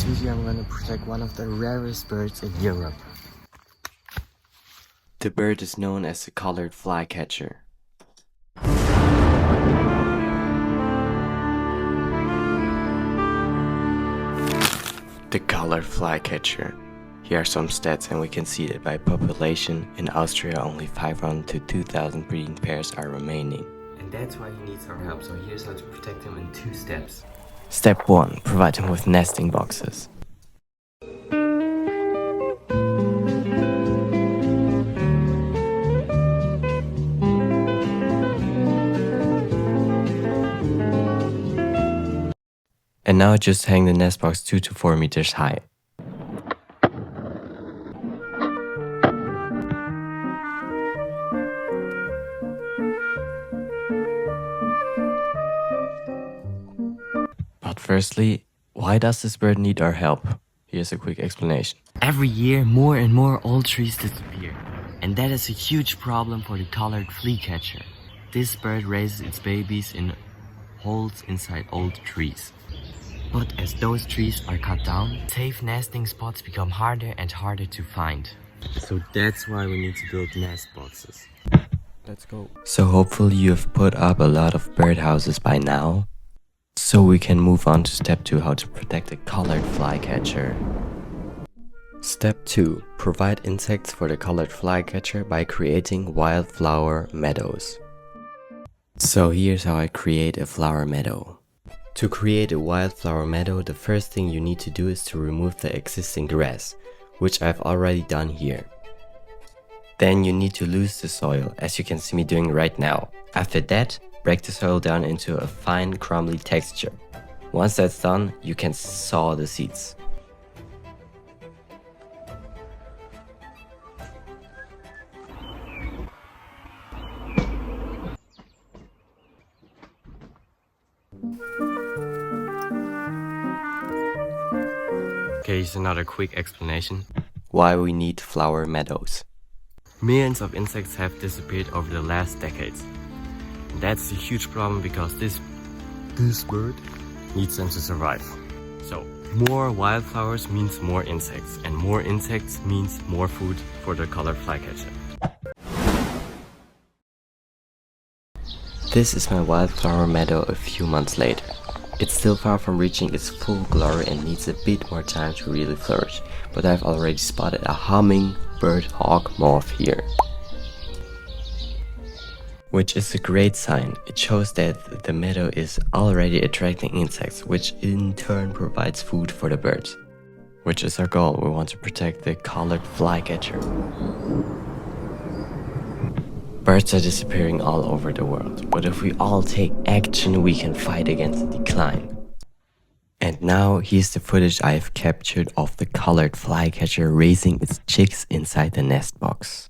this video I'm gonna protect one of the rarest birds in Europe. The bird is known as the collared flycatcher. The collared flycatcher. Here are some stats and we can see that by population, in Austria only 500 to 2,000 breeding pairs are remaining. And that's why he needs our help, so here's how to protect him in 2 steps. Step 1. Provide him with nesting boxes. And now just hang the nest box 2 to 4 meters high. But firstly, why does this bird need our help? Here's a quick explanation. Every year, more and more old trees disappear. And that is a huge problem for the collared flycatcher. This bird raises its babies in holes inside old trees. But as those trees are cut down, safe nesting spots become harder and harder to find. So that's why we need to build nest boxes. Let's go. So hopefully you have put up a lot of birdhouses by now. So we can move on to step 2, how to protect a collared flycatcher. Step 2. Provide insects for the collared flycatcher by creating wildflower meadows. So here's how I create a flower meadow. To create a wildflower meadow, the first thing you need to do is to remove the existing grass, which I've already done here. Then you need to lose the soil, as you can see me doing right now. After that, break the soil down into a fine crumbly texture. Once that's done, you can sow the seeds. Okay, here's another quick explanation. Why we need flower meadows. Millions of insects have disappeared over the last decades. That's a huge problem because this bird needs them to survive. So, more wildflowers means more insects, and more insects means more food for the collared flycatcher. This is my wildflower meadow a few months later. It's still far from reaching its full glory and needs a bit more time to really flourish, but I've already spotted a hummingbird hawk moth here. Which is a great sign. It shows that the meadow is already attracting insects, which in turn provides food for the birds. Which is our goal. We want to protect the collared flycatcher. Birds are disappearing all over the world, but if we all take action, we can fight against the decline. And now here's the footage I have captured of the collared flycatcher raising its chicks inside the nest box.